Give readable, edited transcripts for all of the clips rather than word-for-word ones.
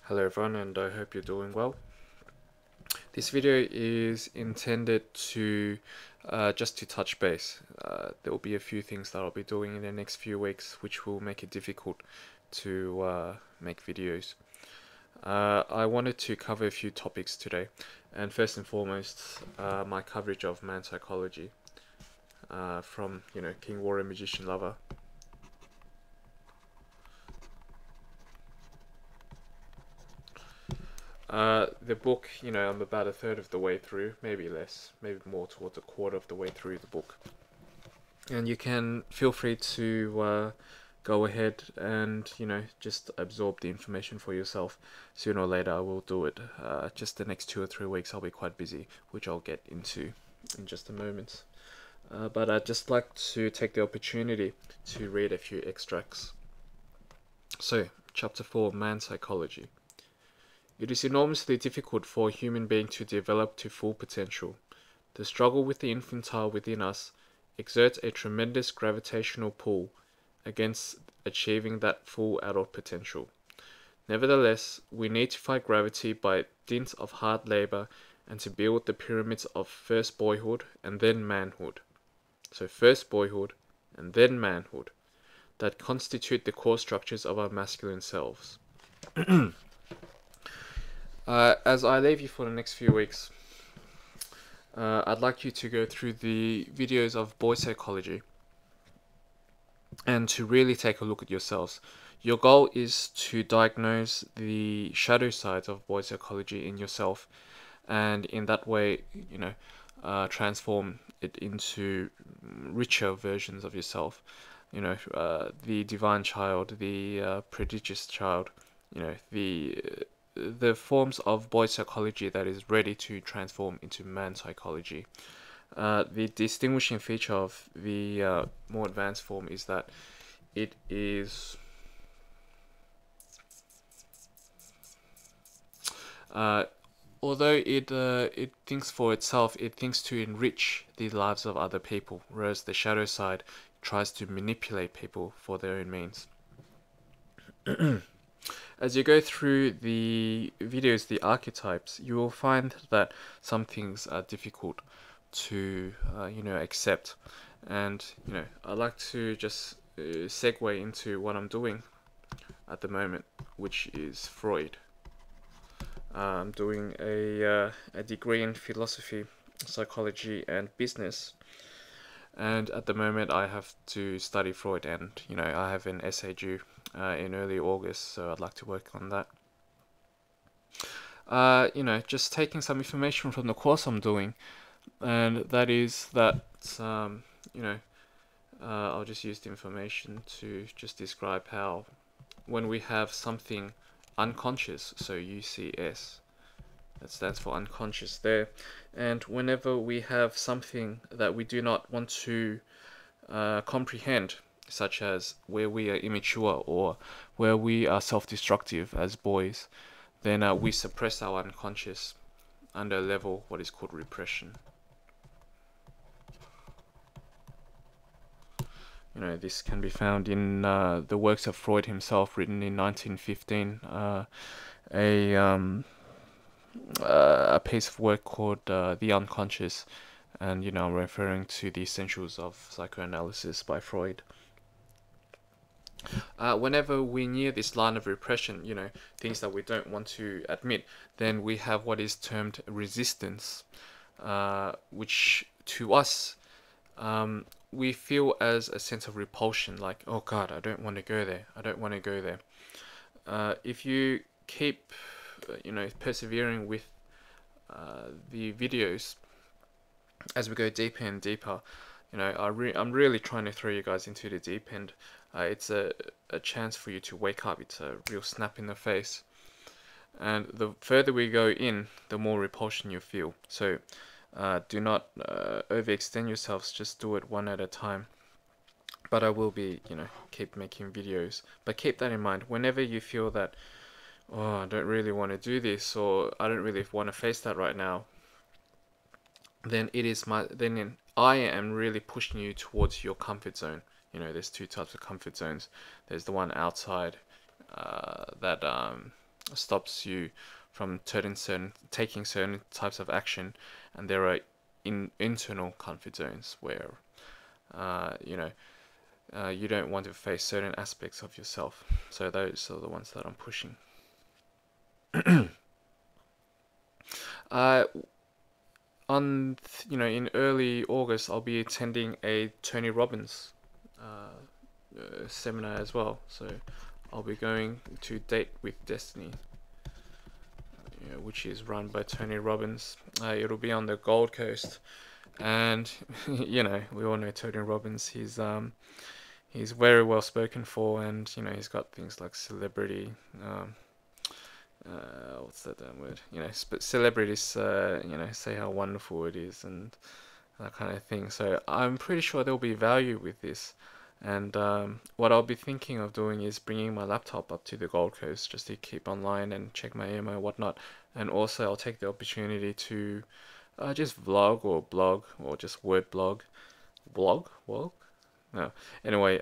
Hello everyone, and I hope you're doing well. This video is intended to just to touch base. There will be a few things that I'll be doing in the next few weeks which will make it difficult to make videos. I wanted to cover a few topics today, and first and foremost, my coverage of man psychology from King Warrior Magician Lover. The book, I'm about a third of the way through, maybe less, maybe more towards a quarter of the way through the book. And you can feel free to go ahead and, just absorb the information for yourself. Sooner or later, I will do it. Just the next 2 or 3 weeks, I'll be quite busy, which I'll get into in just a moment. But I'd just like to take the opportunity to read a few extracts. So, Chapter 4, Man Psychology. It is enormously difficult for a human being to develop to full potential. The struggle with the infantile within us exerts a tremendous gravitational pull against achieving that full adult potential. Nevertheless, we need to fight gravity by dint of hard labor and to build the pyramids of first boyhood and then manhood. So first boyhood and then manhood that constitute the core structures of our masculine selves. As I leave you for the next few weeks, I'd like you to go through the videos of boy psychology and to really take a look at yourselves. Your goal is to diagnose the shadow sides of boy psychology in yourself, and in that way, transform it into richer versions of yourself. The divine child, the prodigious child, the forms of boy psychology that is ready to transform into man psychology. The distinguishing feature of the more advanced form is that it is although it thinks for itself, it thinks to enrich the lives of other people, whereas the shadow side tries to manipulate people for their own means. As you go through the videos, the archetypes, you will find that some things are difficult to, accept. And, I like to just segue into what I'm doing at the moment, which is Freud. I'm doing a degree in philosophy, psychology, and business. And at the moment, I have to study Freud, and I have an essay due in early August, so I'd like to work on that. Just taking some information from the course I'm doing, and that is that, I'll just use the information to just describe how when we have something unconscious, so UCS, that stands for unconscious there, and whenever we have something that we do not want to comprehend, such as where we are immature or where we are self-destructive as boys, then we suppress our unconscious under a level what is called repression. This can be found in the works of Freud himself, written in 1915. A piece of work called The Unconscious, and I'm referring to the Essentials of Psychoanalysis by Freud. Whenever we near this line of repression, things that we don't want to admit, then we have what is termed resistance, which to us we feel as a sense of repulsion, like, oh God, I don't want to go there, I don't want to go there. If you keep persevering with the videos as we go deeper and deeper, I'm really trying to throw you guys into the deep end. It's a chance for you to wake up. It's a real snap in the face, and the further we go in, the more repulsion you feel. So do not overextend yourselves, just do it one at a time. But I will be, keep making videos. But keep that in mind. Whenever you feel that, oh, I don't really want to do this, or I don't really want to face that right now, then I am really pushing you towards your comfort zone. There's two types of comfort zones. There's the one outside that stops you from taking certain types of action, and there are internal comfort zones where you don't want to face certain aspects of yourself. So those are the ones that I'm pushing. uh, in early August, I'll be attending a Tony Robbins seminar as well. So I'll be going to Date with Destiny, which is run by Tony Robbins. It'll be on the Gold Coast, and we all know Tony Robbins. He's very well spoken for, and he's got things like celebrity. What's that word? Celebrities, say how wonderful it is and that kind of thing. So I'm pretty sure there'll be value with this. And what I'll be thinking of doing is bringing my laptop up to the Gold Coast just to keep online and check my email and whatnot. And also I'll take the opportunity to just vlog or blog or just word blog. Blog? No. Anyway,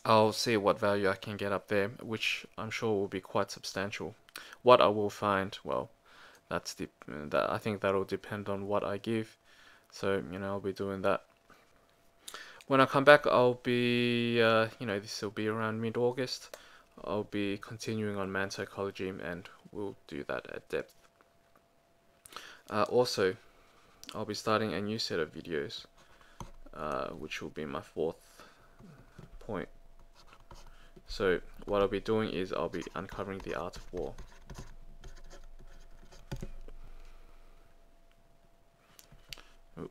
I'll see what value I can get up there, which I'm sure will be quite substantial. What I will find, well, I think that'll depend on what I give. So, I'll be doing that. When I come back, I'll be, this will be around mid-August. I'll be continuing on man psychology, and we'll do that at depth. Also, I'll be starting a new set of videos, which will be my 4th point. So what I'll be doing is I'll be uncovering the art of war. Ooh.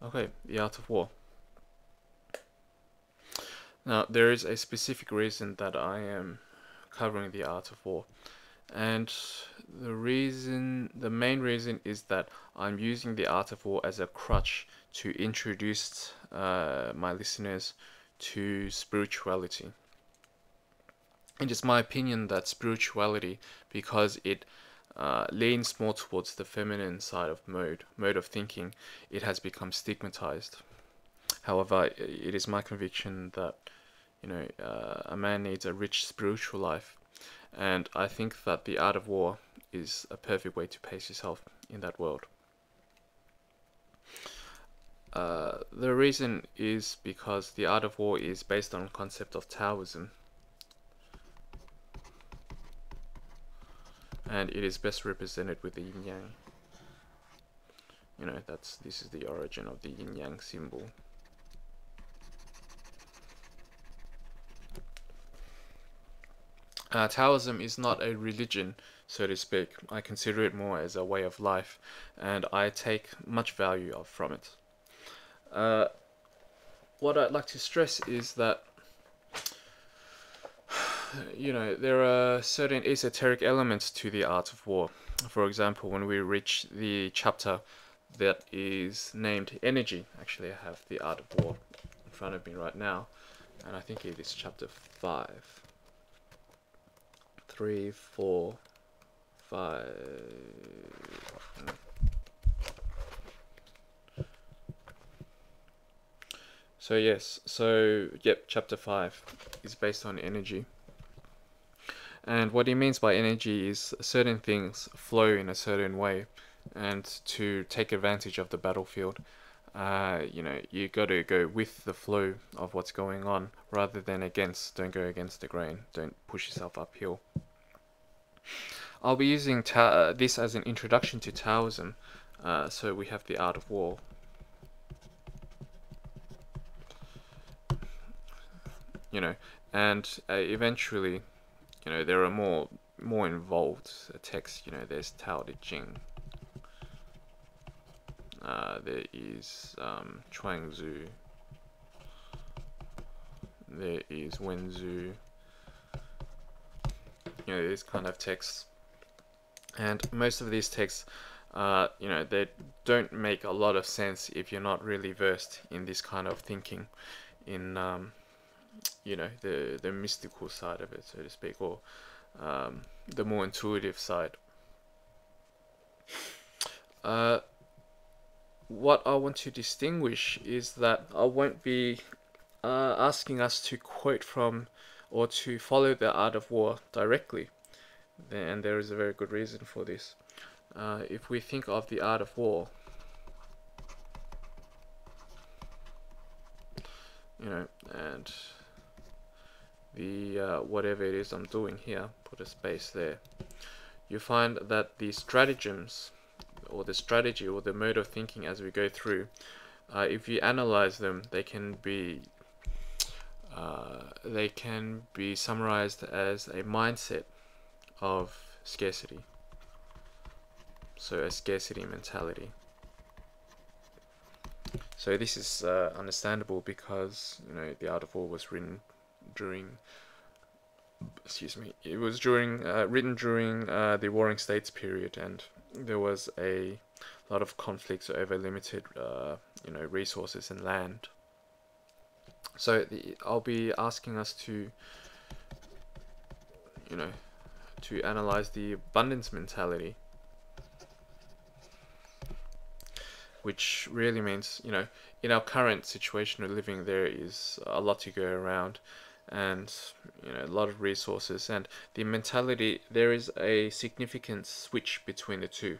Okay, the art of war. Now there is a specific reason that I am covering the art of war, and the main reason is that I'm using the art of war as a crutch to introduce my listeners to spirituality. It is my opinion that spirituality, because it leans more towards the feminine side of mode of thinking, it has become stigmatized. However, it is my conviction that a man needs a rich spiritual life, and I think that the art of war is a perfect way to pace yourself in that world. The reason is because the art of war is based on the concept of Taoism, and it is best represented with the yin yang. This is the origin of the yin yang symbol. Taoism is not a religion, so to speak. I consider it more as a way of life, and I take much value from it. What I'd like to stress is that there are certain esoteric elements to the art of war. For example, when we reach the chapter that is named energy, actually I have the art of war in front of me right now, and I think it is chapter 5. 3, 4, 5. So yes, chapter 5 is based on energy. And what he means by energy is certain things flow in a certain way, and to take advantage of the battlefield, you got to go with the flow of what's going on rather than against. Don't go against the grain. Don't push yourself uphill. I'll be using this as an introduction to Taoism. So we have the art of war. And eventually, there are more involved texts. There's Tao Te Ching. There is Chuangzi. There is Wenzu. These kind of texts, and most of these texts, they don't make a lot of sense if you're not really versed in this kind of thinking, in the mystical side of it, so to speak, or the more intuitive side. What I want to distinguish is that I won't be asking us to quote from or to follow the art of war directly. And there is a very good reason for this. If we think of the art of war, and the whatever it is I'm doing here, put a space there, you find that the stratagems, or the strategy, or the mode of thinking as we go through, if you analyze them, they can be summarized as a mindset of scarcity. So a scarcity mentality. So this is understandable because the Art of War was written during, it was written during the Warring States period, and there was a lot of conflicts over limited resources and land. So I'll be asking us to to analyze the abundance mentality, which really means, in our current situation of living, there is a lot to go around, and a lot of resources, and the mentality, there is a significant switch between the two.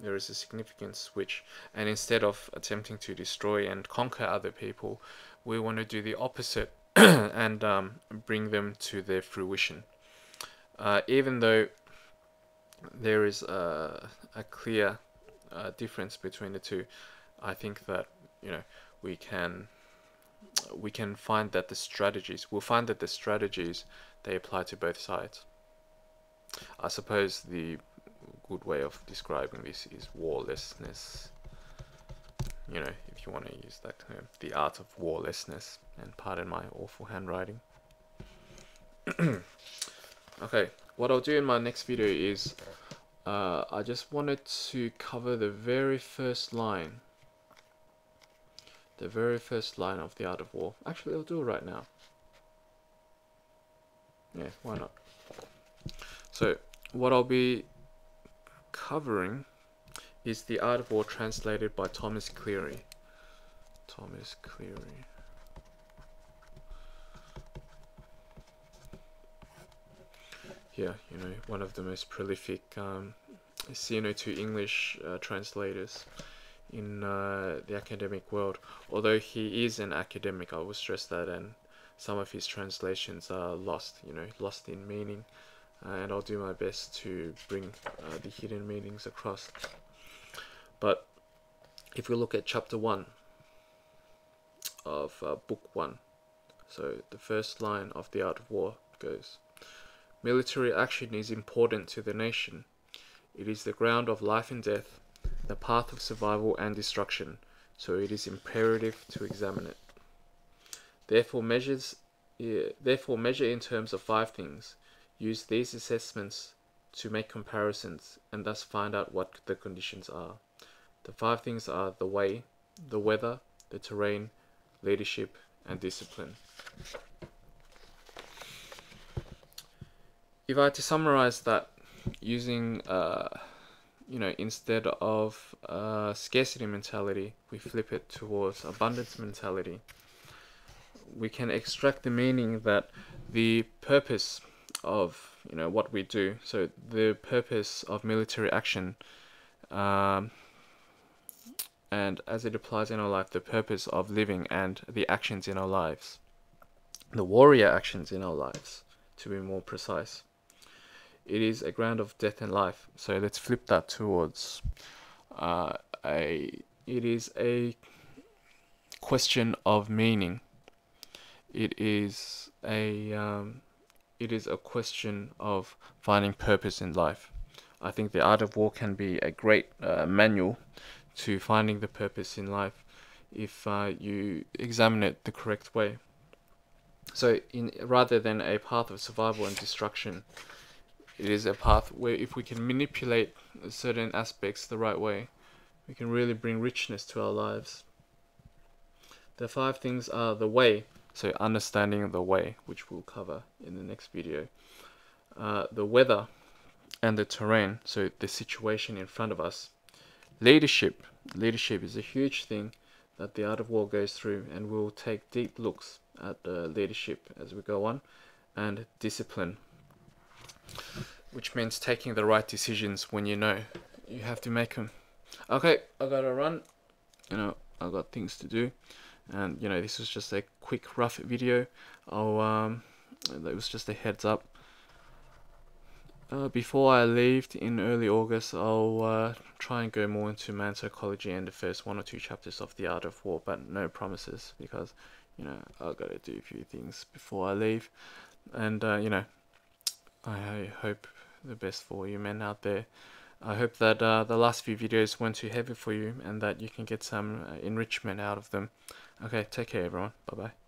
There is a significant switch, and instead of attempting to destroy and conquer other people, we want to do the opposite and bring them to their fruition. Even though there is a clear difference between the two, I think that we can find that the strategies they apply to both sides. I suppose the good way of describing this is warlessness, if you want to use that term, the art of warlessness, and pardon my awful handwriting. Okay, what I'll do in my next video is I just wanted to cover the very first line of the Art of War. Actually, I'll do it right now. Yeah, why not? So what I'll be covering is the Art of War translated by Thomas Cleary. Yeah, one of the most prolific to English translators in the academic world. Although he is an academic, I will stress that, and some of his translations are lost in meaning, and I'll do my best to bring the hidden meanings across. But if we look at chapter 1 of book 1, so the first line of the Art of War goes: military action is important to the nation. It is the ground of life and death, the path of survival and destruction, so it is imperative to examine it. Therefore measure in terms of 5 things. Use these assessments to make comparisons and thus find out what the conditions are. The 5 things are the way, the weather, the terrain, leadership, and discipline. If I had to summarize that using instead of scarcity mentality, we flip it towards abundance mentality, we can extract the meaning that the purpose of what we do, so the purpose of military action, and as it applies in our life, the purpose of living and the actions in our lives, the warrior actions in our lives, to be more precise. It is a ground of death and life. So let's flip that towards it is a question of meaning. It is a question of finding purpose in life. I think the Art of War can be a great manual to finding the purpose in life if you examine it the correct way. So rather than a path of survival and destruction, it is a path where if we can manipulate certain aspects the right way, we can really bring richness to our lives. The 5 things are the way, so understanding the way, which we'll cover in the next video. The weather and the terrain, so the situation in front of us. Leadership is a huge thing that the Art of War goes through, and we'll take deep looks at leadership as we go on, and discipline, which means taking the right decisions when you know you have to make them. Okay, I gotta run. I got things to do, and this was just a quick rough video. It was just a heads up. Before I leave in early August, I'll try and go more into man psychology and the first 1 or 2 chapters of The Art of War, but no promises, because I've got to do a few things before I leave. And I hope the best for you men out there. I hope that the last few videos weren't too heavy for you, and that you can get some enrichment out of them. Okay, take care everyone. Bye bye.